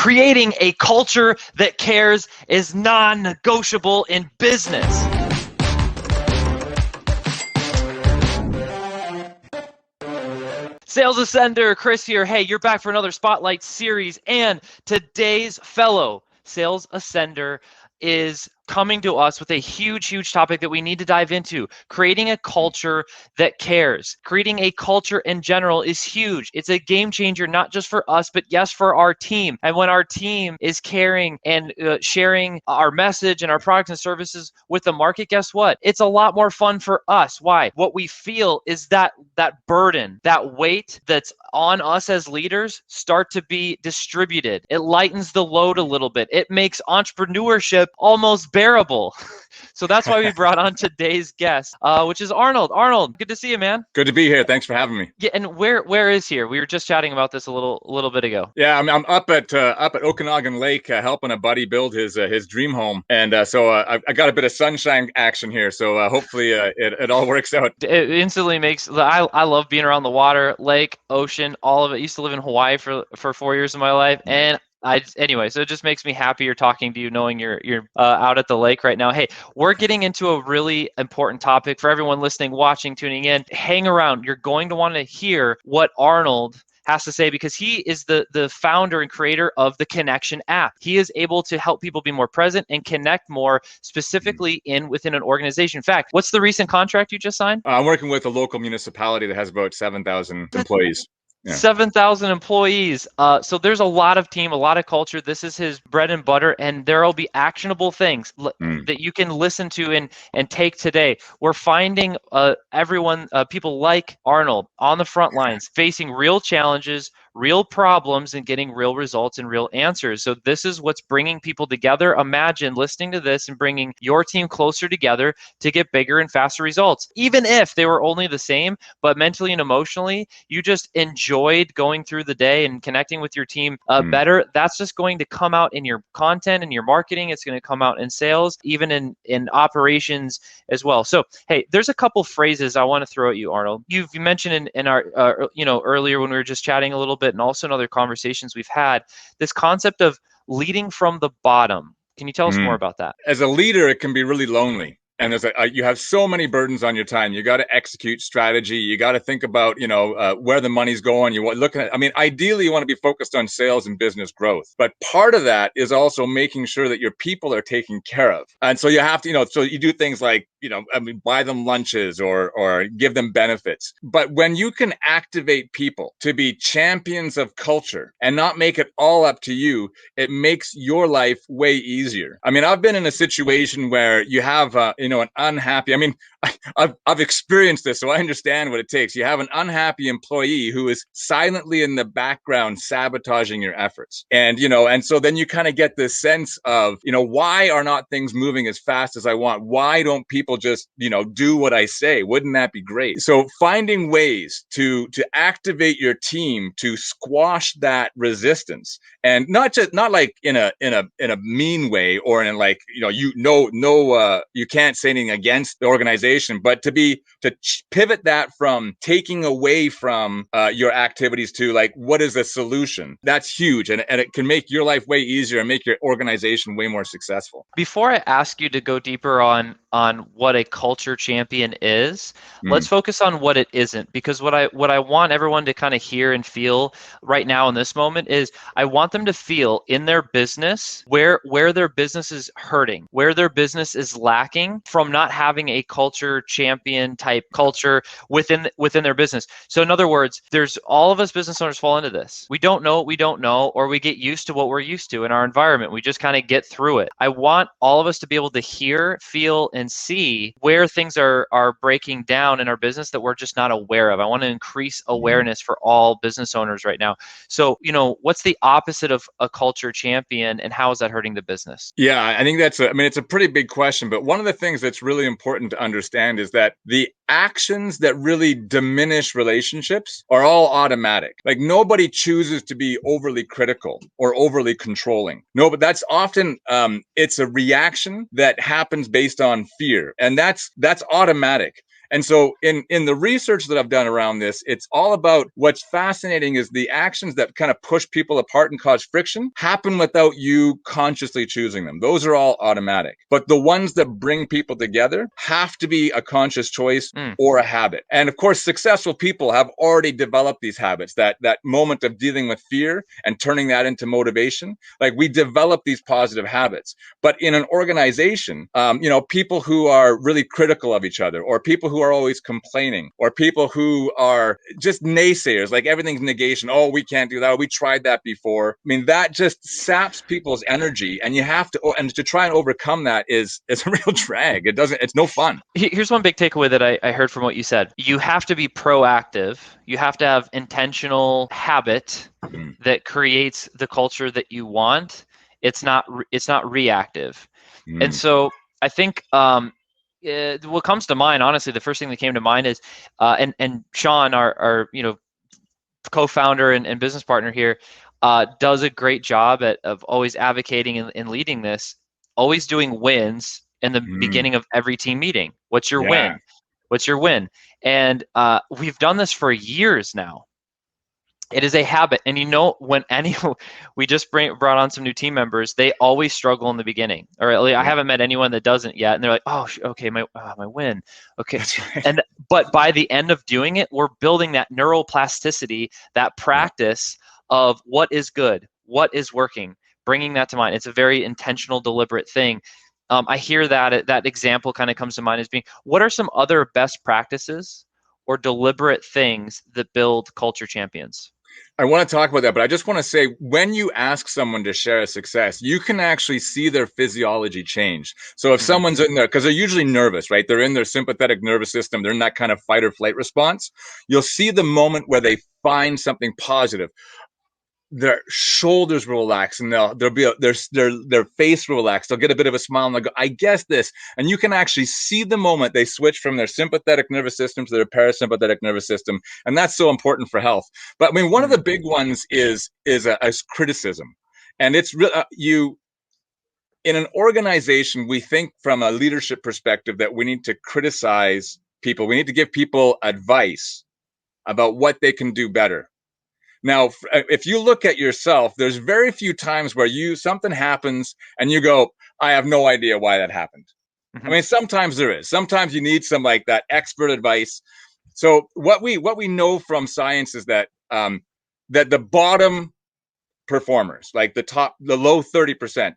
Creating a culture that cares is non-negotiable in business. Sales Ascender, Chris here. Hey, you're back for another Spotlight series, and today's fellow Sales Ascender is coming to us with a huge topic that we need to dive into. Creating a culture that cares. Creating a culture in general is huge. It's a game changer, not just for us, but yes, for our team. And when our team is caring and sharing our message and our products and services with the market, guess what? It's a lot more fun for us. Why? What we feel is that burden, that weight that's on us as leaders start to be distributed. It lightens the load a little bit. It makes entrepreneurship almost bearable. So that's why we brought on today's guest, which is Rnold. Rnold, good to see you, man. Good to be here. Thanks for having me. Yeah, and where is here? We were just chatting about this a little bit ago. Yeah, I'm up at Okanagan Lake helping a buddy build his dream home, and so I got a bit of sunshine action here. So hopefully it all works out. It instantly makes. I love being around the water, lake, ocean, all of it. I used to live in Hawaii for 4 years of my life, and anyway, so it just makes me happier talking to you, knowing you're out at the lake right now. Hey, we're getting into a really important topic for everyone listening, watching, tuning in. Hang around. You're going to want to hear what Rnold has to say, because he is the founder and creator of the Connection app. He is able to help people be more present and connect more specifically within an organization. In fact, what's the recent contract you just signed? I'm working with a local municipality that has about 7,000 employees. Yeah. 7,000 employees. So there's a lot of team, a lot of culture. This is his bread and butter, and there will be actionable things that you can listen to and take today. We're finding people like Rnold on the front lines, facing real challenges, real problems, and getting real results and real answers. So this is what's bringing people together. Imagine listening to this and bringing your team closer together to get bigger and faster results. Even if they were only the same, but mentally and emotionally, you just enjoyed going through the day and connecting with your team better. That's just going to come out in your content and your marketing. It's going to come out in sales, even in operations as well. So, hey, there's a couple phrases I want to throw at you, Rnold. You've mentioned in our, earlier when we were just chatting a little bit, and also in other conversations we've had, this concept of leading from the bottom. Can you tell us more about that? As a leader, it can be really lonely. And you have so many burdens on your time. You got to execute strategy. You got to think about, where the money's going. Ideally, you want to be focused on sales and business growth. But part of that is also making sure that your people are taken care of. And so you have to, so you do things like, buy them lunches or give them benefits. But when you can activate people to be champions of culture and not make it all up to you, it makes your life way easier. I've been in a situation where you have, an unhappy, I've experienced this, so I understand what it takes. You have an unhappy employee who is silently in the background sabotaging your efforts. And so then you kind of get this sense of, why are not things moving as fast as I want? Why don't people just, do what I say? Wouldn't that be great? So finding ways to activate your team to squash that resistance, and not like in a mean way, or in like, you can't say anything against the organization, but to pivot that from taking away from your activities to like, what is the solution? That's huge. And it can make your life way easier and make your organization way more successful. Before I ask you to go deeper on what a culture champion is, let's focus on what it isn't, because what I want everyone to kind of hear and feel right now in this moment is, I want them to feel in their business where their business is hurting, where their business is lacking from not having a culture champion type culture within their business. So in other words, there's all of us business owners fall into this. We don't know what we don't know, or we get used to what we're used to in our environment. We just kind of get through it. I want all of us to be able to hear, feel, and see where things are breaking down in our business that we're just not aware of. I want to increase awareness for all business owners right now. So, what's the opposite of a culture champion, and how is that hurting the business? Yeah, I think it's a pretty big question, but one of the things that's really important to understand is that the actions that really diminish relationships are all automatic. Like, nobody chooses to be overly critical or overly controlling. No, but that's often, it's a reaction that happens based on fear, and that's automatic. And so in the research that I've done around this, it's all about what's fascinating is the actions that kind of push people apart and cause friction happen without you consciously choosing them. Those are all automatic. But the ones that bring people together have to be a conscious choice or a habit. And of course, successful people have already developed these habits, that moment of dealing with fear and turning that into motivation. Like, we develop these positive habits. But in an organization, people who are really critical of each other, or people who are always complaining, or people who are just naysayers, like everything's negation. Oh, we can't do that. We tried that before. I mean, that just saps people's energy, and you have to, and to try and overcome that is a real drag. It's no fun. Here's one big takeaway that I heard from what you said. You have to be proactive. You have to have intentional habit that creates the culture that you want. It's not reactive. And so I think what comes to mind, honestly, the first thing that came to mind is, and Sean, our co-founder and business partner here, does a great job of always advocating and leading this, always doing wins in the beginning of every team meeting. What's your win? What's your win? And we've done this for years now. It is a habit. And when we just brought on some new team members, they always struggle in the beginning. Or at least I haven't met anyone that doesn't yet. And they're like, oh, okay, my win. Okay. That's right. But by the end of doing it, we're building that neuroplasticity, that practice of what is good, what is working, bringing that to mind. It's a very intentional, deliberate thing. I hear that example kind of comes to mind as being, what are some other best practices or deliberate things that build culture champions? I want to talk about that, but I just want to say, when you ask someone to share a success, you can actually see their physiology change. So if someone's in there, because they're usually nervous, right? They're in their sympathetic nervous system. They're in that kind of fight or flight response. You'll see the moment where they find something positive, their shoulders will relax, and their face will relax. They'll get a bit of a smile, and they'll go, I guess this. And you can actually see the moment they switch from their sympathetic nervous system to their parasympathetic nervous system. And that's so important for health. But I mean, one of the big ones is criticism. And it's in an organization, we think from a leadership perspective that we need to criticize people. We need to give people advice about what they can do better. Now, if you look at yourself, there's very few times where something happens and you go, I have no idea why that happened. I mean, sometimes there is. Sometimes you need some like that expert advice. So what we know from science is that that the bottom performers, like the low 30%,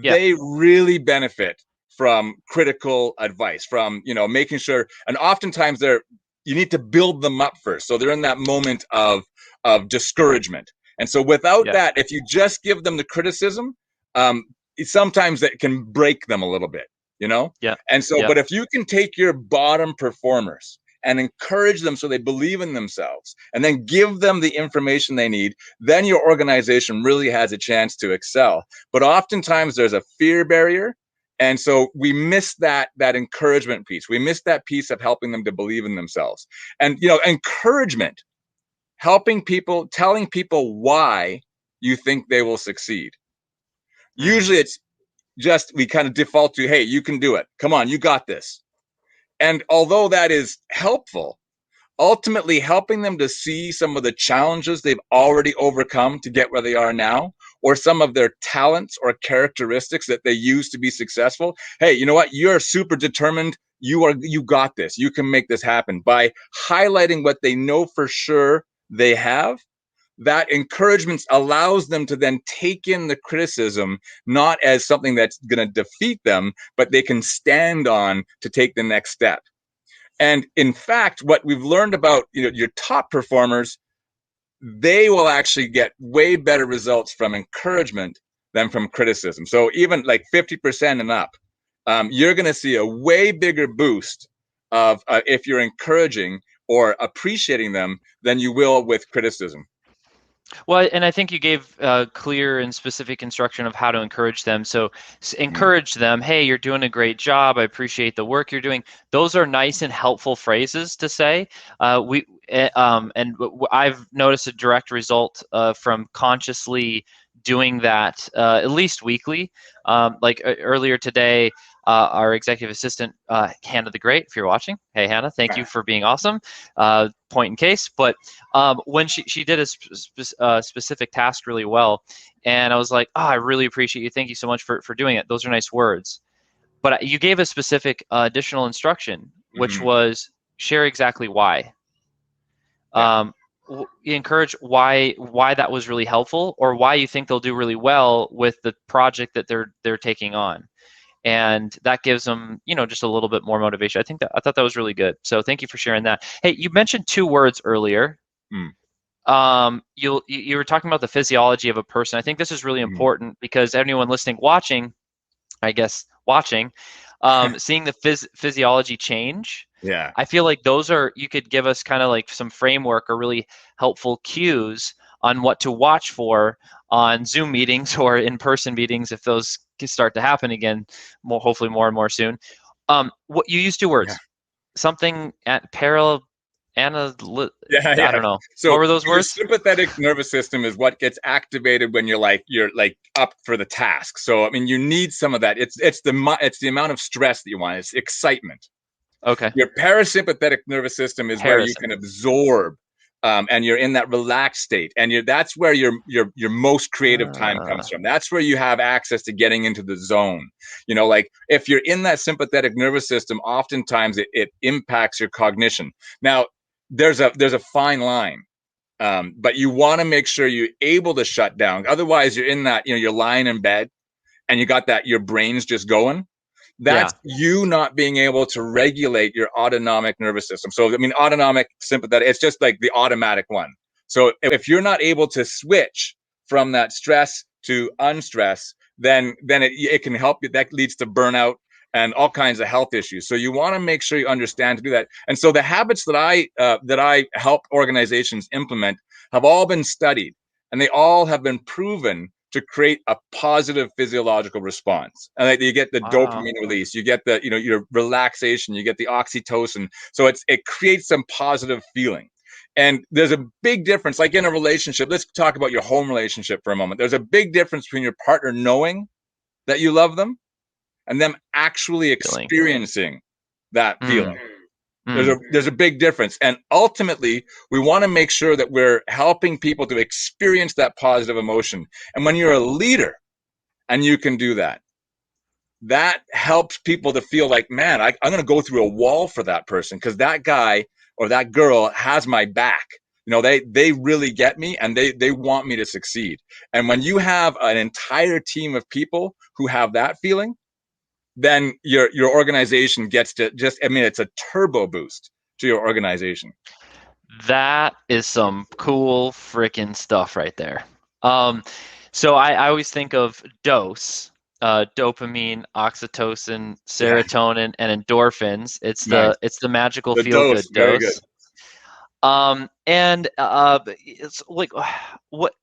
they really benefit from critical advice, from making sure. And oftentimes you need to build them up first. So they're in that moment of discouragement. And so without that, if you just give them the criticism, sometimes it can break them a little bit, And so, but if you can take your bottom performers and encourage them so they believe in themselves, and then give them the information they need, then your organization really has a chance to excel. But oftentimes there's a fear barrier. And so we miss that encouragement piece. We miss that piece of helping them to believe in themselves. And, encouragement, helping people, telling people why you think they will succeed. Usually it's just, we kind of default to, hey, you can do it. Come on, you got this. And although that is helpful, ultimately helping them to see some of the challenges they've already overcome to get where they are now, or some of their talents or characteristics that they use to be successful. Hey, you know what? You're super determined. You got this. You can make this happen. By highlighting what they know for sure they have, that encouragement allows them to then take in the criticism, not as something that's going to defeat them, but they can stand on to take the next step. And in fact, what we've learned about your top performers, they will actually get way better results from encouragement than from criticism. So even like 50% and up, you're going to see a way bigger boost of if you're encouraging or appreciating them than you will with criticism. Well, and I think you gave clear and specific instruction of how to encourage them. So encourage them, hey, you're doing a great job. I appreciate the work you're doing. Those are nice and helpful phrases to say. And I've noticed a direct result from consciously doing that at least weekly. Like earlier today, our executive assistant, Hannah the Great, if you're watching, hey Hannah, thank you for being awesome. Point in case, but when she did a specific task really well, and I was like, oh, I really appreciate you. Thank you so much for doing it. Those are nice words. But you gave a specific additional instruction, which was share exactly why. Encourage why that was really helpful, or why you think they'll do really well with the project that they're taking on, and that gives them, just a little bit more motivation. I thought that was really good. So thank you for sharing that. Hey, you mentioned two words earlier. You were talking about the physiology of a person. I think this is really important because anyone listening, watching, I guess watching, seeing the physiology change. Yeah. I feel like you could give us kind of like some framework or really helpful cues on what to watch for on Zoom meetings or in-person meetings if those start to happen again, hopefully more and more soon. What you used two words, something at Yeah, I don't know. So what were those your words? sympathetic nervous system is what gets activated when you're up for the task. So I mean, you need some of that. It's the amount of stress that you want. It's excitement. Okay. Your parasympathetic nervous system is where you can absorb, and you're in that relaxed state, and that's where your most creative time comes from. That's where you have access to getting into the zone. Like if you're in that sympathetic nervous system, oftentimes it impacts your cognition. Now, there's a fine line, but you want to make sure you're able to shut down. Otherwise, you're in that, you're lying in bed and you got that, your brain's just going. That's you not being able to regulate your autonomic nervous system. So, I mean, autonomic, sympathetic, it's just like the automatic one. So if you're not able to switch from that stress to unstress, then it can help you. That leads to burnout and all kinds of health issues. So you want to make sure you understand to do that. And so the habits that I help organizations implement have all been studied, and they all have been proven to create a positive physiological response. And you get the dopamine release, you get the, your relaxation, you get the oxytocin. So it creates some positive feeling. And there's a big difference, like in a relationship. Let's talk about your home relationship for a moment. There's a big difference between your partner knowing that you love them and them actually experiencing that feeling. There's a big difference. And ultimately, we want to make sure that we're helping people to experience that positive emotion. And when you're a leader and you can do that, that helps people to feel like, man, I'm going to go through a wall for that person because that guy or that girl has my back. They really get me, and they want me to succeed. And when you have an entire team of people who have that feeling, then your organization gets to it's a turbo boost to your organization. That is some cool freaking stuff right there. So I always think of dose, dopamine, oxytocin, serotonin, and endorphins. It's the magical feel good Very good. dose. It's like what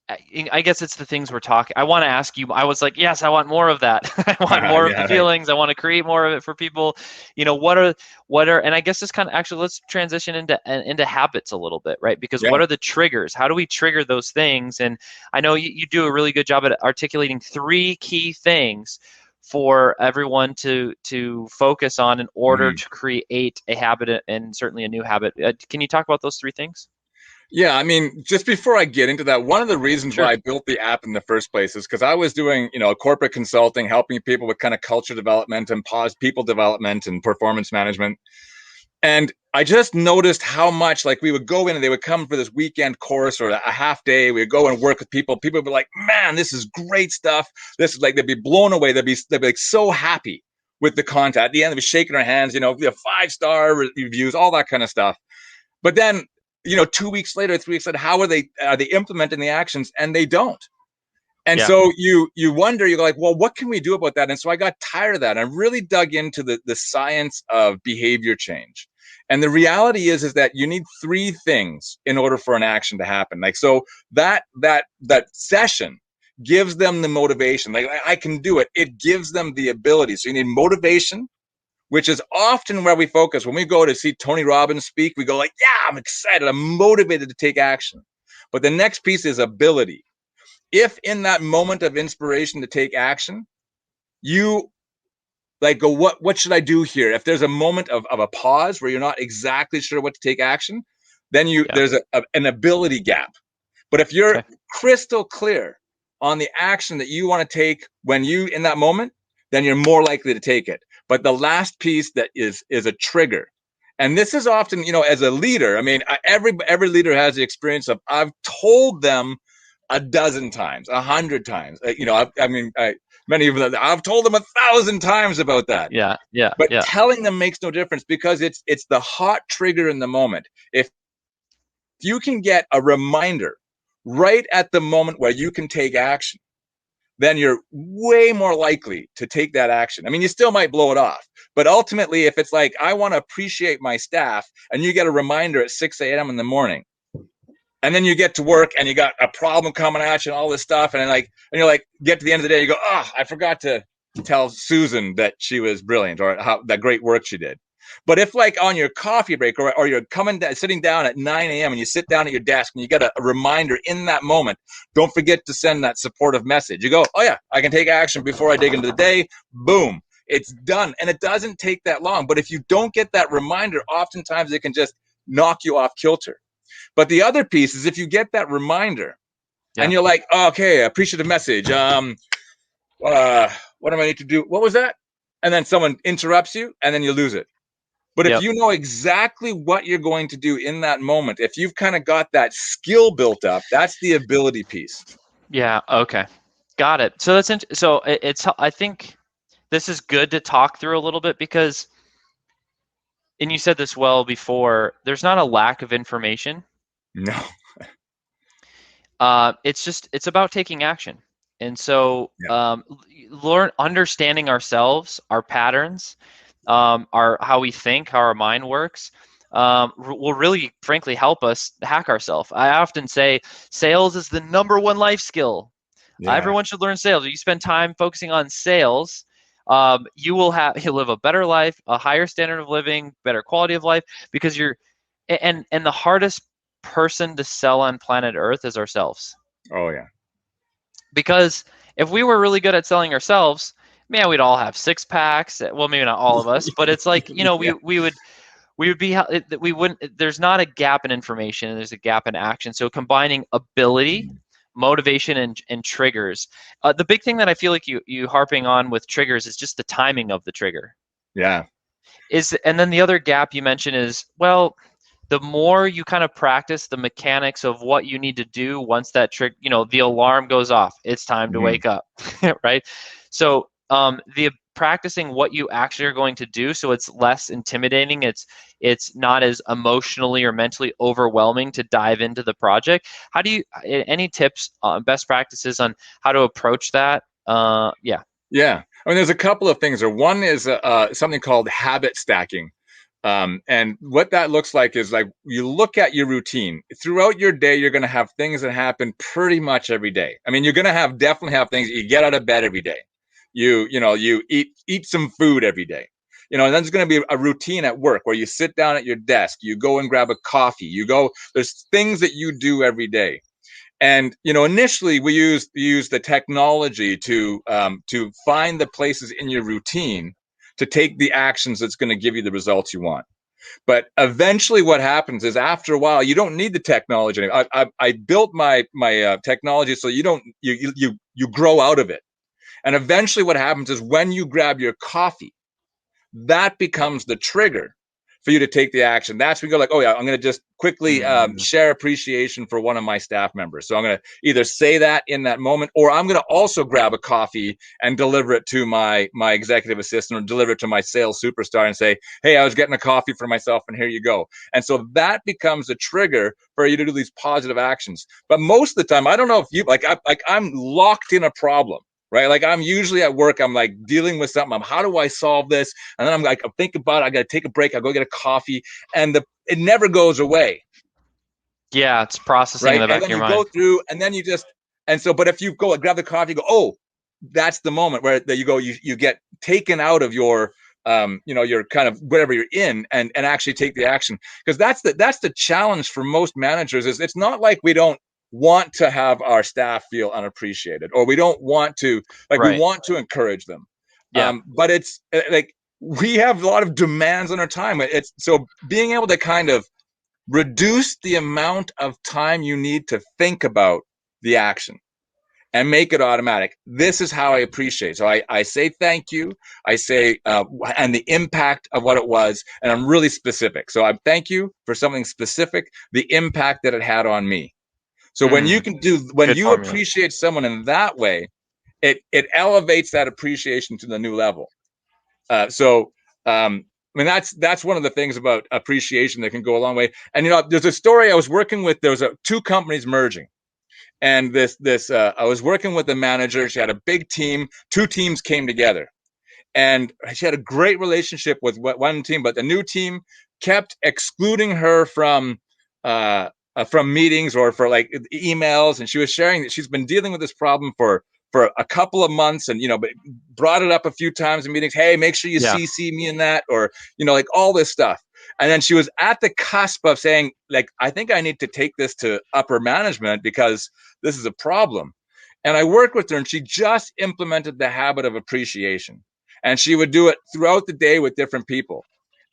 I guess it's the things we're talking. I want to ask you. I was like, yes, I want more of that. I want more of the feelings. I want to create more of it for people. What are? And I guess this kind of actually let's transition into habits a little bit, right? Because what are the triggers? How do we trigger those things? And I know you do a really good job at articulating three key things for everyone to focus on in order to create a habit, and certainly a new habit. Can you talk about those three things? Yeah, I mean, just before I get into that, one of the reasons why I built the app in the first place is because I was doing, corporate consulting, helping people with kind of culture development and people development and performance management. And I just noticed how much, like, we would go in and they would come for this weekend course or a half day. We would go and work with people. People would be like, man, this is great stuff. This is like, they'd be blown away. They'd be like so happy with the content. At the end, they'd be shaking their hands, 5-star reviews, all that kind of stuff. But then, 2 weeks later, 3 weeks later, how are they implementing the actions? And they don't. And so you wonder, you're like, well, what can we do about that? And so I got tired of that. I really dug into the science of behavior change. And the reality is that you need three things in order for an action to happen. Like, so that session gives them the motivation. Like, I can do it. It gives them the ability. So you need motivation, which is often where we focus. When we go to see Tony Robbins speak, we go like, yeah, I'm excited. I'm motivated to take action. But the next piece is ability. if in that moment of inspiration to take action, you like go, what should I do here? If there's a moment of a pause where you're not exactly sure what to take action, then Yeah. there's an ability gap. But if you're Okay. crystal clear on the action that you want to take when you in that moment, then you're more likely to take it. But the last piece that is a trigger. And this is often, as a leader, I mean, every leader has the experience of I've told them a dozen times, 100 times. Many of them, I've told them 1,000 times about that. Yeah. Yeah. But Yeah. telling them makes no difference because it's the hot trigger in the moment. If you can get a reminder right at the moment where you can take action, then you're way more likely to take that action. I mean, you still might blow it off, but ultimately, if it's like, I want to appreciate my staff, and you get a reminder at 6 a.m. in the morning, and then you get to work and you got a problem coming at you and all this stuff, and you're like, get to the end of the day, you go, I forgot to tell Susan that she was brilliant or how that great work she did. But if like on your coffee break or you're sitting down at 9 a.m. and you sit down at your desk and you get a reminder in that moment, don't forget to send that supportive message. You go, oh yeah, I can take action before I dig into the day. Boom, it's done. And it doesn't take that long. But if you don't get that reminder, oftentimes it can just knock you off kilter. But the other piece is if you get that reminder and Yeah. you're like, oh, okay, appreciative message. What do I need to do? What was that? And then someone interrupts you and then you lose it. But if Yep. you know exactly what you're going to do in that moment, if you've kind of got that skill built up, that's the ability piece. Yeah. Okay. Got it. So it's I think this is good to talk through a little bit because, and you said this well before, there's not a lack of information. No. It's about taking action. And so Yeah. understanding ourselves, our patterns, our how we think, how our mind works, will really, frankly, help us hack ourselves. I often say sales is the #1 life skill. Yeah. Everyone should learn sales. If you spend time focusing on sales, you'll live a better life, a higher standard of living, better quality of life, because and the hardest person to sell on planet Earth is ourselves. Oh yeah. Because if we were really good at selling ourselves, man, we'd all have six packs. Well, maybe not all of us, but it's like, Yeah. we would be, we wouldn't, there's not a gap in information and there's a gap in action. So combining ability, motivation, and triggers. The big thing that I feel like you harping on with triggers is just the timing of the trigger. Yeah. And then the other gap you mentioned is, well, the more you kind of practice the mechanics of what you need to do once that trick, the alarm goes off, it's time to wake up, right? So the practicing what you actually are going to do, so it's less intimidating. It's not as emotionally or mentally overwhelming to dive into the project. How do you? Any tips, best practices on how to approach that? Yeah. Yeah. I mean, there's a couple of things. One is something called habit stacking. And what that looks like is like you look at your routine throughout your day. You're going to have things that happen pretty much every day. I mean, you're going to definitely have things. You get out of bed every day. You eat some food every day. And then there's going to be a routine at work where you sit down at your desk. You go and grab a coffee. There's things that you do every day. And initially we use the technology to find the places in your routine to take the actions that's going to give you the results you want. But eventually, what happens is after a while, you don't need the technology anymore. I built my technology so you grow out of it. And eventually, what happens is when you grab your coffee, that becomes the trigger for you to take the action. That's when you go like, oh yeah, I'm going to just quickly share appreciation for one of my staff members. So I'm going to either say that in that moment, or I'm going to also grab a coffee and deliver it to my executive assistant or deliver it to my sales superstar and say, hey, I was getting a coffee for myself and here you go. And so that becomes a trigger for you to do these positive actions. But most of the time, I don't know if you I'm locked in a problem. Right. Like I'm usually at work, I'm like dealing with something. How do I solve this? And then I'm thinking about it. I got to take a break. I go get a coffee and it never goes away. Yeah, it's processing in Right. the And back of then your you mind. go through and then but if you go and grab the coffee, you go, oh, that's the moment where you go, you get taken out of your, your kind of whatever you're in and actually take the action. Because that's the challenge for most managers is it's not like we don't want to have our staff feel unappreciated, or we don't want to, like, we Right. want to encourage them. Yeah. But it's like we have a lot of demands on our time. It's so being able to kind of reduce the amount of time you need to think about the action and make it automatic. This is how I appreciate. So I say thank you. I say, and the impact of what it was. And I'm really specific. So I thank you for something specific, the impact that it had on me. So when you Mm, can do, when good you formula. appreciate someone in that way, it elevates that appreciation to the new level. So, I mean, that's one of the things about appreciation that can go a long way. And, there's a story I was working with, there was two companies merging. And I was working with the manager. She had a big team. Two teams came together, and she had a great relationship with one team, but the new team kept excluding her from meetings or for like emails. And she was sharing that she's been dealing with this problem for a couple of months, and but brought it up a few times in meetings. Hey, make sure you Yeah. CC me in that, or like all this stuff. And then she was at the cusp of saying, like, I think I need to take this to upper management because this is a problem. And I worked with her, and she just implemented the habit of appreciation. And she would do it throughout the day with different people.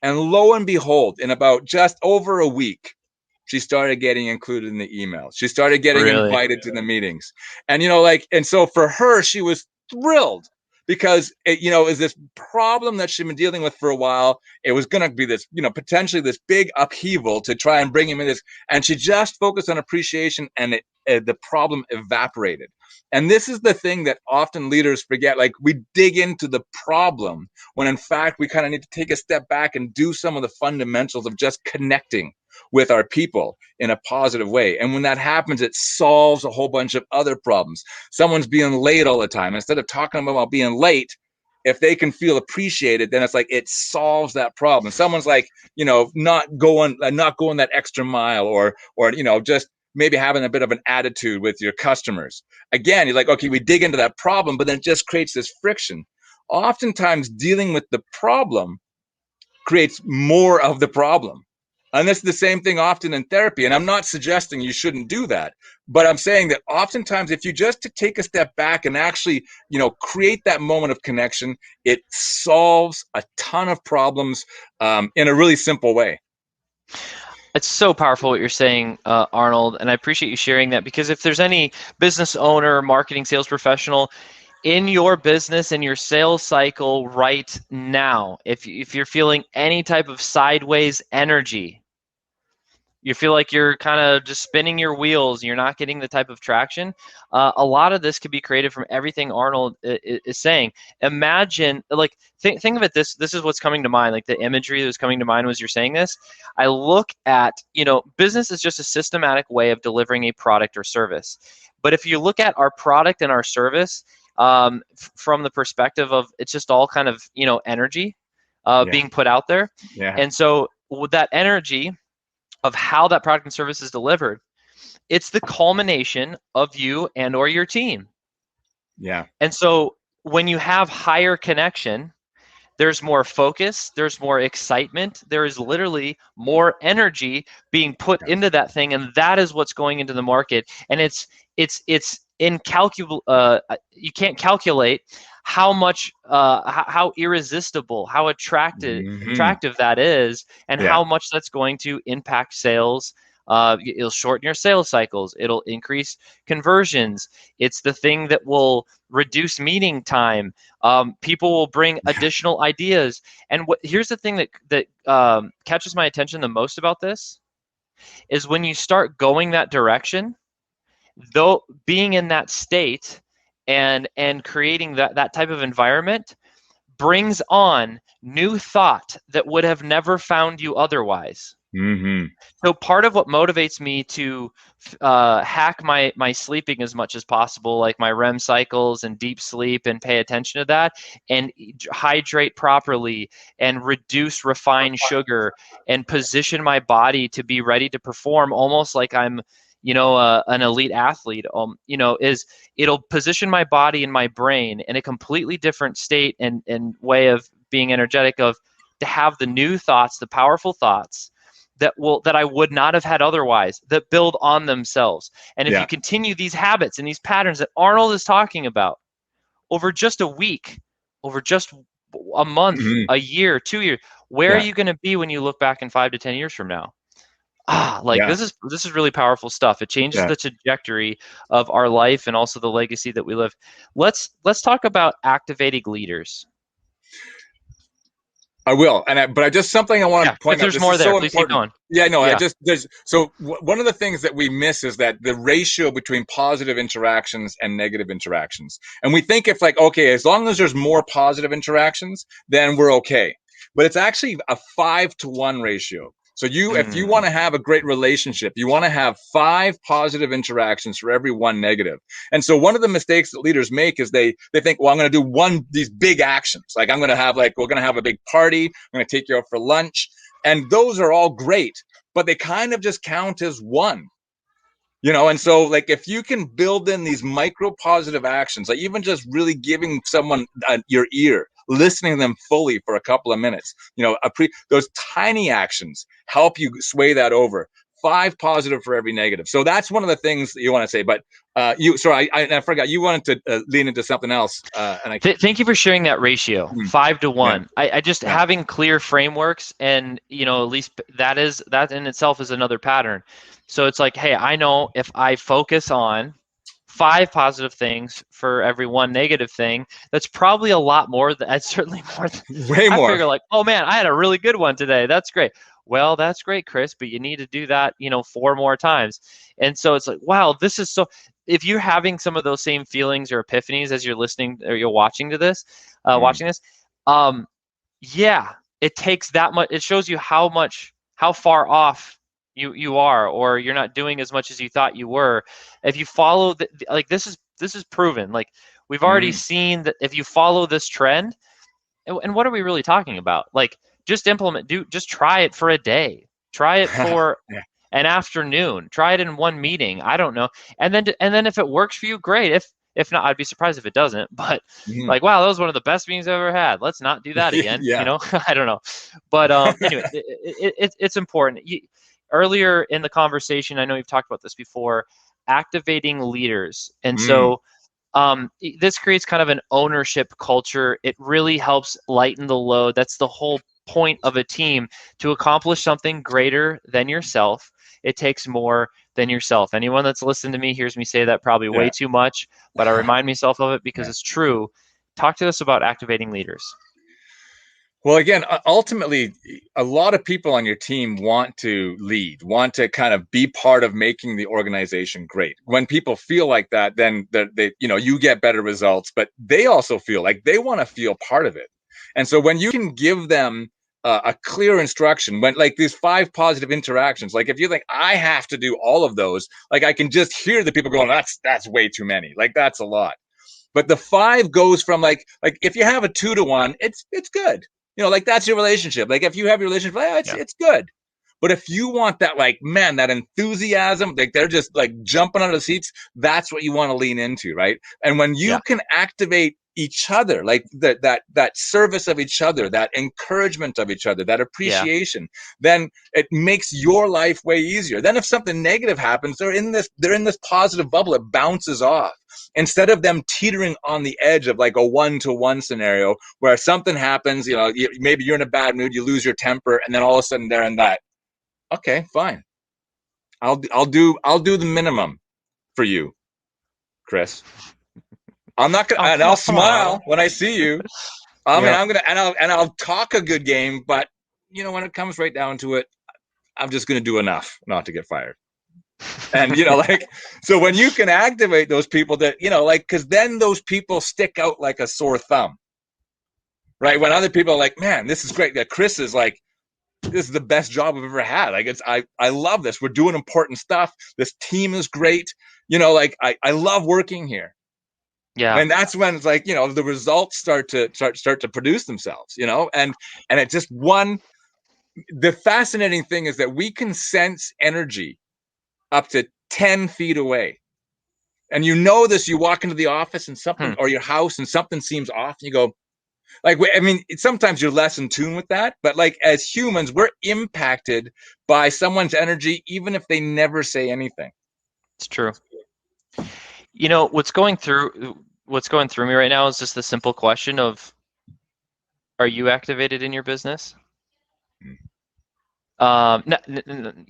And lo and behold, in about just over a week, she started getting included in the emails. She started getting Really. invited to the meetings. And, and so for her, she was thrilled because it, is this problem that she'd been dealing with for a while. It was going to be this, potentially this big upheaval to try and bring him in this. And she just focused on appreciation, and the problem evaporated. And this is the thing that often leaders forget. Like, we dig into the problem when in fact we kind of need to take a step back and do some of the fundamentals of just connecting with our people in a positive way. And when that happens, it solves a whole bunch of other problems. Someone's being late all the time. Instead of talking about being late, if they can feel appreciated, then it's like it solves that problem. Someone's like, not going that extra mile, or just maybe having a bit of an attitude with your customers. Again, you're like, okay, we dig into that problem, but then it just creates this friction. Oftentimes, dealing with the problem creates more of the problem. And that's the same thing often in therapy. And I'm not suggesting you shouldn't do that, but I'm saying that oftentimes, if you just take a step back and actually, create that moment of connection, it solves a ton of problems in a really simple way. It's so powerful what you're saying, Arnold, and I appreciate you sharing that, because if there's any business owner, marketing, sales professional in your business, in your sales cycle right now, if you're feeling any type of sideways energy, you feel like you're kind of just spinning your wheels, you're not getting the type of traction, a lot of this could be created from everything Arnold is saying. Imagine, like, think of it, this is what's coming to mind, like the imagery that was coming to mind was you're saying this. I look at, business is just a systematic way of delivering a product or service. But if you look at our product and our service from the perspective of it's just all kind of, energy Yeah. being put out there. Yeah. And so with that energy of how that product and service is delivered, it's the culmination of you and or your team. Yeah. And so when you have higher connection, there's more focus, there's more excitement, there is literally more energy being put into that thing, and that is what's going into the market. And it's incalculable. You can't calculate how much, how irresistible, how attractive that is, and Yeah. how much that's going to impact sales. It'll shorten your sales cycles. It'll increase conversions. It's the thing that will reduce meeting time. People will bring additional ideas. And here's the thing that catches my attention the most about this is when you start going that direction, though, being in that state and creating that type of environment brings on new thought that would have never found you otherwise. Mm-hmm. So part of what motivates me to hack my sleeping as much as possible, like my REM cycles and deep sleep, and pay attention to that, and hydrate properly, and reduce refined sugar, and position my body to be ready to perform almost like I'm, an elite athlete, is it'll position my body and my brain in a completely different state and way of being energetic, of to have the new thoughts, the powerful thoughts that I would not have had otherwise, that build on themselves. And if Yeah. you continue these habits and these patterns that Arnold is talking about over just a week, over just a month, Mm-hmm. a year, 2 years, where are Yeah. you going to be when you look back in 5 to 10 years from now? Like Yeah. this is really powerful stuff. It changes Yeah. the trajectory of our life and also the legacy that we live. Let's talk about activating leaders. I will, but I just something I want Yeah, to if point out. there's This more is there, so please keep important. going. Yeah, no, I Yeah. just there's so one of the things that we miss is that the ratio between positive interactions and negative interactions, and we think if like okay, as long as there's more positive interactions, then we're okay. But it's actually a 5-to-1 ratio. So if you want to have a great relationship, you want to have 5 positive interactions for every 1 negative. And so one of the mistakes that leaders make is they think, well, I'm going to do these big actions. Like we're going to have a big party. I'm going to take you out for lunch. And those are all great, but they kind of just count as one. And so like if you can build in these micro positive actions, like even just really giving someone your ear, listening to them fully for a couple of minutes, those tiny actions help you sway that over. 5 positive for every negative. So that's one of the things that you want to say. But I forgot you wanted to lean into something else. Thank you for sharing that ratio, 5 to 1. Yeah, I just yeah. having clear frameworks, and at least that in itself is another pattern. So it's like, hey, I know if I focus on 5 positive things for every 1 negative thing, that's probably a lot more. That's certainly more. Way I more. figure like, oh man, I had a really good one today. That's great. Well, that's great, Chris, but you need to do that, 4 more times. And so it's like, wow, this is so. If you're having some of those same feelings or epiphanies as you're listening or you're watching this, yeah, it takes that much. It shows you how far off you are, or you're not doing as much as you thought you were. If you follow like this is proven. Like we've already seen that if you follow this trend, and what are we really talking about? Like just just try it for a day. Try it for Yeah. an afternoon. Try it in one meeting. I don't know. And then if it works for you, great. If not, I'd be surprised if it doesn't. But like, wow, that was one of the best meetings I've ever had. Let's not do that again. Yeah. I don't know. But anyway, it's important. Earlier in the conversation, I know you've talked about this before, activating leaders. And so this creates kind of an ownership culture. It really helps lighten the load. That's the whole point of a team, to accomplish something greater than yourself. It takes more than yourself. Anyone that's listened to me hears me say that probably way too much, but I remind myself of it because it's true. Talk to us about activating leaders. Well, again, ultimately, a lot of people on your team want to lead, want to kind of be part of making the organization great. When people feel like that, then you get better results, but they also feel like they want to feel part of it. And so when you can give them a clear instruction, when like these 5 positive interactions, like if you think I have to do all of those, like I can just hear the people going, that's way too many. Like that's a lot. But the 5 goes from like if you have a 2-to-1, it's good. Like that's your relationship. Like if you have your relationship, it's good. But if you want that, like, man, that enthusiasm, like they're just like jumping out of the seats, that's what you want to lean into, right? And when you can activate each other, like that service of each other, that encouragement of each other, that appreciation, then it makes your life way easier. Then if something negative happens, they're in this positive bubble, it bounces off. Instead of them teetering on the edge of like a 1-to-1 scenario where something happens, maybe you're in a bad mood, you lose your temper, and then all of a sudden they're in that. Okay, fine. I'll do the minimum for you, Chris. I'm not gonna, and I'll smile when I see you. I mean, I'm gonna, and I'll talk a good game, but when it comes right down to it, I'm just gonna do enough not to get fired. And so when you can activate those people that because then those people stick out like a sore thumb, right? When other people are like, man, this is great. That Chris is like, this is the best job I've ever had. Like I love this. We're doing important stuff. This team is great. I love working here. Yeah. And that's when it's like, the results start to produce themselves, and it just the fascinating thing is that we can sense energy up to 10 feet away. And this, you walk into the office and something, or your house and something seems off. And you go, Like, I mean, sometimes you're less in tune with that, but like as humans, we're impacted by someone's energy, even if they never say anything. It's true. You know, what's going through me right now is just the simple question of, are you activated in your business? You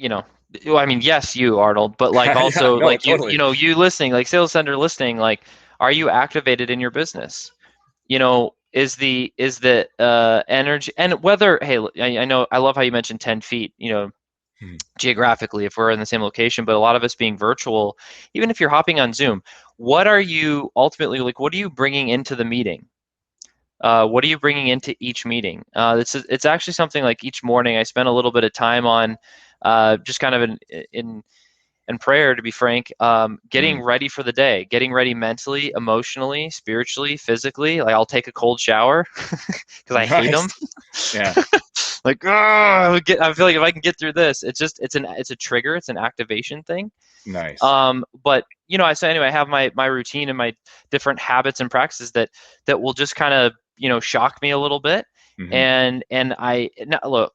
know, well, I mean, yes, you, Arnold, but like Yeah, also no, like totally. you listening, like Sales Center listening, like, are you activated in your business? You know, is the energy, and whether, hey, I know, I love how you mentioned 10 feet, you know, Hmm. geographically if we're in the same location, but a lot of us being virtual, even if you're hopping on Zoom, what are you ultimately, like, what are you bringing into the meeting? What are you bringing into each meeting? It's actually something like each morning I spend a little bit of time on, just kind of in prayer, to be frank, getting Hmm. ready for the day, getting ready mentally, emotionally, spiritually, physically. Like, I'll take a cold shower because I hate Nice. them. Yeah. Like, I feel like if I can get through this, it's a trigger, it's an activation thing. Nice. But you know, so anyway, I have my routine and my different habits and practices that will just kind of, you know, shock me a little bit. Hmm. And I, no, look,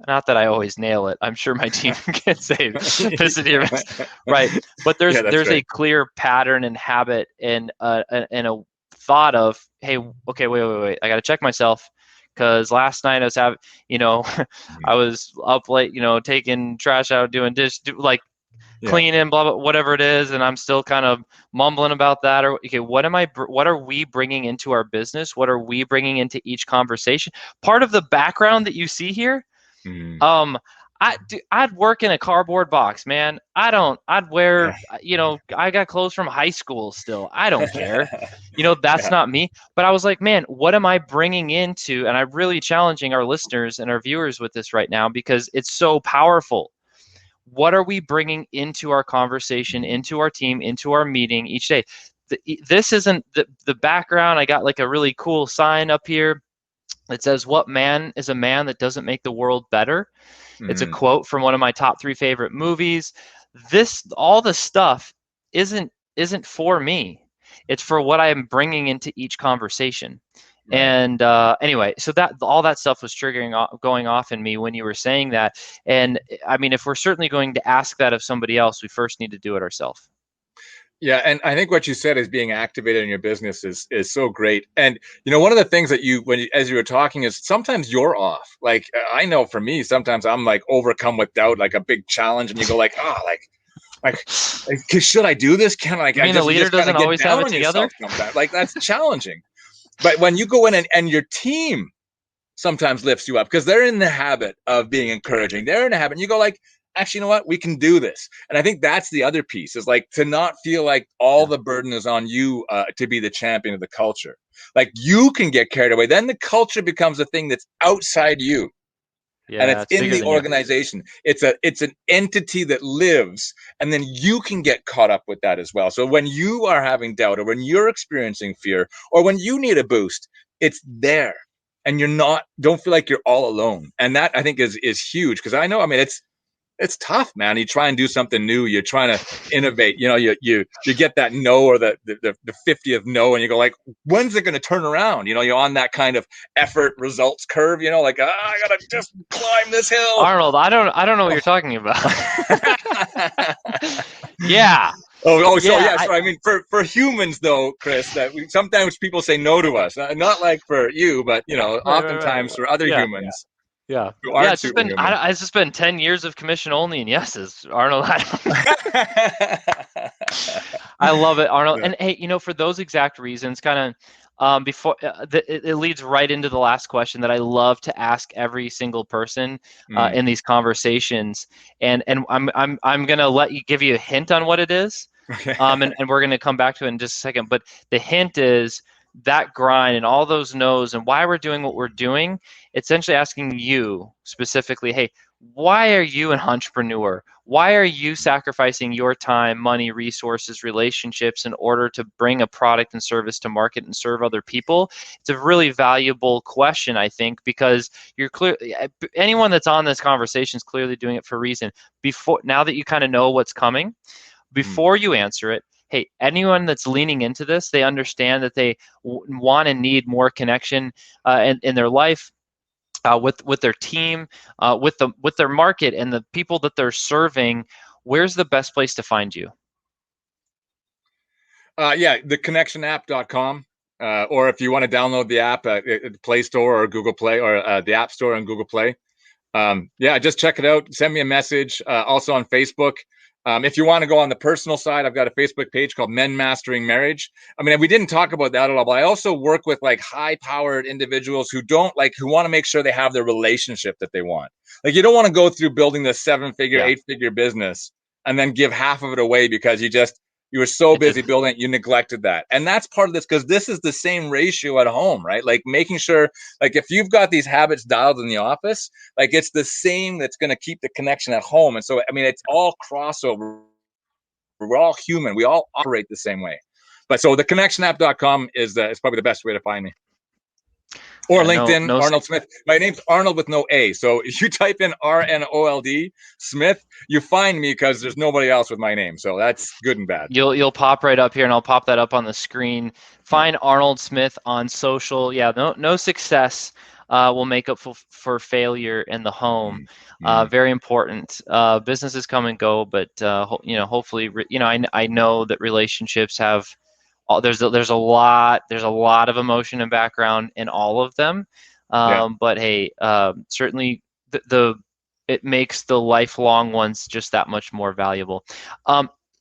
not that I always nail it. I'm sure my team can say this is your best, right? But Yeah, that's there's a great. clear pattern and habit and a thought of, hey, okay, wait, I got to check myself, because last night I was having, you know, Mhm. I was up late, you know, taking trash out, doing like Yeah. cleaning, blah blah, whatever it is, and I'm still kind of mumbling about that. Or, okay, what are we bringing into our business? What are we bringing into each conversation? Part of the background that you see here, Hmm. um, I'd work in a cardboard box, man. I'd Yeah. wear, you know, I got clothes from high school still. I don't care. You know, that's Yeah. not me. But I was like, man, what am I bringing into? And I'm really challenging our listeners and our viewers with this right now, because it's so powerful. What are we bringing into our conversation, Mhm. into our team, into our meeting each day? This isn't the background. I got like a really cool sign up here that says, "What man is a man that doesn't make the world better?" It's a Mhm. quote from one of my top three favorite movies. All the stuff isn't for me. It's for what I am bringing into each conversation. Right. And anyway, so that all that stuff was going off in me when you were saying that. And I mean, if we're certainly going to ask that of somebody else, we first need to do it ourselves. Yeah, and I think what you said is being activated in your business is so great. And you know, one of the things that as you were talking is sometimes you're off. Like I know for me, sometimes I'm like overcome with doubt, like a big challenge, and you go like, oh, like, should I do this? Can I? Like, You mean the you leader just kind of doesn't get always have down it on together? yourself sometimes. Like that's challenging. But when you go in and your team sometimes lifts you up because they're in the habit of being encouraging. They're in the habit. And you go like, actually, you know what? We can do this. And I think that's the other piece is like to not feel like all Yeah. the burden is on you to be the champion of the culture. Like you can get carried away. Then the culture becomes a thing that's outside you and Yeah, it's it's in bigger the than you. organization. It's an entity that lives, and then you can get caught up with that as well. So when you are having doubt, or when you're experiencing fear, or when you need a boost, it's there, and you're not. Don't feel like you're all alone. And that I think is huge because I know. I mean, it's tough, man. You try and do something new. You're trying to innovate. You know, you get that no or the 50th no, and you go like, when's it going to turn around? You know, you're on that kind of effort results curve. You know, like I gotta just climb this hill. Arnold, I don't know what you're talking about. Yeah. So Yeah, yeah. So I mean, for humans though, Chris, that sometimes people say no to us. Not like for you, but you know, oftentimes right. for other Yeah. humans Yeah. who Yeah, aren't superhuman. it's just been 10 years of commission only and yeses, Arnold. I love it, Arnold. Yeah. And hey, you know, for those exact reasons, kind of, before it leads right into the last question that I love to ask every single person Mm, in these conversations. And I'm gonna give you a hint on what it is, okay. and we're gonna come back to it in just a second. But the hint is that grind and all those no's and why we're doing what we're doing. Essentially asking you specifically, hey, why are you an entrepreneur? Why are you sacrificing your time, money, resources, relationships in order to bring a product and service to market and serve other people? It's a really valuable question, I think, because you're clear. Anyone that's on this conversation is clearly doing it for a reason. Before, now that you kind of know what's coming, Mm, before you answer it, hey, anyone that's leaning into this, they understand that they want and need more connection in their life, with their team, with their market and the people that they're serving. Where's the best place to find you? Yeah, theconnectionapp.com. Or if you want to download the app at Play Store or Google Play, or the App Store and Google Play. Yeah, just check it out. Send me a message. Also on Facebook. If you want to go on the personal side, I've got a Facebook page called Men Mastering Marriage. I mean, we didn't talk about that at all, but I also work with like high-powered individuals who want to make sure they have the relationship that they want. Like, you don't want to go through building this 7-figure, Yeah, 8-figure business and then give half of it away because you were so it busy did. building it, you neglected that. And that's part of this, because this is the same ratio at home, right? Like, making sure, like, if you've got these habits dialed in the office, like, it's the same that's going to keep the connection at home. And so, I mean, it's all crossover. We're all human. We all operate the same way. But so theconnectionapp.com is probably the best way to find me. Or Yeah, no, LinkedIn, no. Rnold Smith. My name's Arnold with no A. So if you type in Rnold Smith, you find me because there's nobody else with my name. So that's good and bad. You'll pop right up here, and I'll pop that up on the screen. Yeah. Find Rnold Smith on social. Yeah, no success will make up for failure in the home. Mm-hmm. Very important. Businesses come and go, but hopefully, I know that relationships have. There's a lot of emotion and background in all of them. Yeah. But hey, certainly the it makes the lifelong ones just that much more valuable.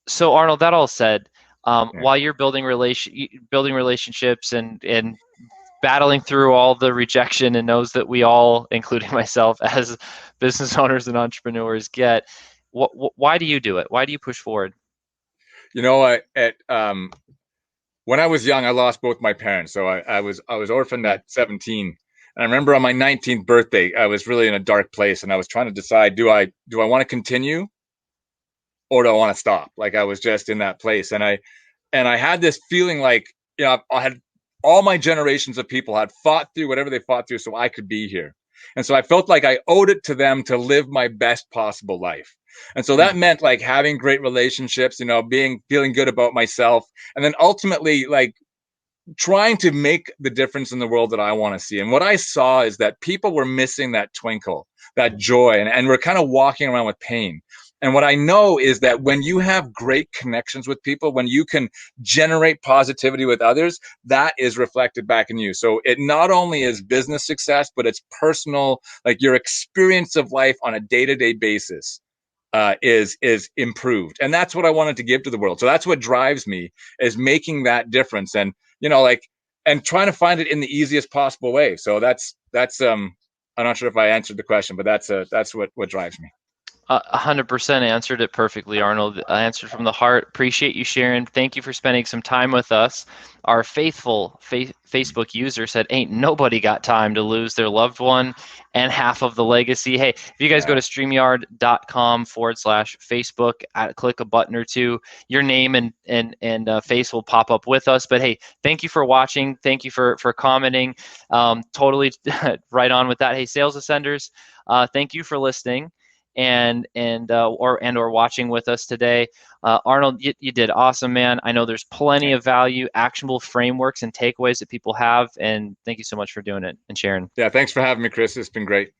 So Arnold, that all said, Yeah. while you're building relationships and battling through all the rejection and knows that we all, including myself, as business owners and entrepreneurs, get, why do you do it? Why do you push forward? You know, when I was young, I lost both my parents. So I was orphaned Okay. at 17. And I remember on my 19th birthday, I was really in a dark place, and I was trying to decide, do I want to continue, or do I want to stop? Like, I was just in that place. And I had this feeling like, I had all my generations of people had fought through whatever they fought through so I could be here. And so I felt like I owed it to them to live my best possible life. And so Hmm. that meant like having great relationships, feeling good about myself, and then ultimately like trying to make the difference in the world that I want to see. And what I saw is that people were missing that twinkle, that joy, and we're kind of walking around with pain. And what I know is that when you have great connections with people, when you can generate positivity with others, that is reflected back in you. So it not only is business success, but it's personal, like your experience of life on a day-to-day basis is improved. And that's what I wanted to give to the world. So that's what drives me, is making that difference. And like, and trying to find it in the easiest possible way. So that's I'm not sure if I answered the question, but that's what drives me. 100% answered it perfectly, Arnold. I answered from the heart. Appreciate you sharing. Thank you for spending some time with us. Our faithful Facebook user said, "Ain't nobody got time to lose their loved one and half of the legacy." Hey, if you guys go Yeah. to StreamYard.com/Facebook, click a button or two, your name and face will pop up with us. But hey, thank you for watching. Thank you for commenting. Totally right on with that. Hey, sales ascenders, thank you for listening or watching with us today. Arnold, you did awesome, man. I know there's plenty Yeah. of value, actionable frameworks and takeaways that people have, and thank you so much for doing it and sharing. Yeah. Thanks for having me, Chris. It's been great.